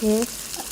6